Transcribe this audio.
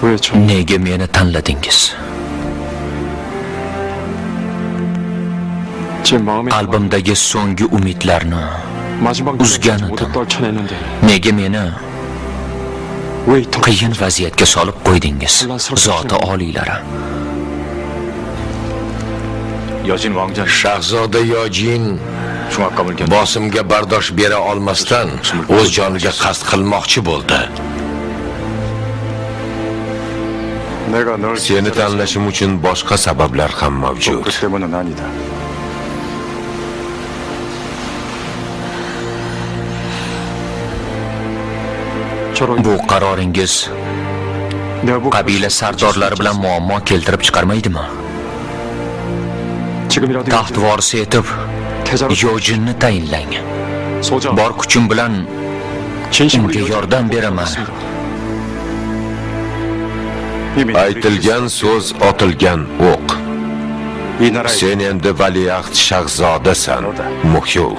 왜 저? Nega meni tanladingiz? 제 마음에 Qalbimdagi so'nggi umidlarni 마지막 uzganidim. 모두 떨쳐냈는데 Nega meni 왜 이토록 qiyin vaziyatga solib qo'ydingiz? Zoti oliylari. 여진 왕자 Shahzoda Yojin 중압감을 견디 bosimga bardosh bera olmasdan o'z joniga qasd qilmoqchi bo'ldi. 내가 널 Seni tanlashim uchun boshqa sabablar ham mavjud. 그 때문은 아니다. 저런 Bu qaroringiz 내가 뭐 qabila sardorlari bilan muammo keltirib chiqarmaydimi? 지금이라도 Taxt vorisi etib 태자로 Yojinni tayinlang. 소자 Bor kuchim bilan 진심으로 unga yordam beraman. 이미 Aytilgan so'z otilgan o'q. 이 나라의 Sen endi valiahd shahzodasan, Muhyo.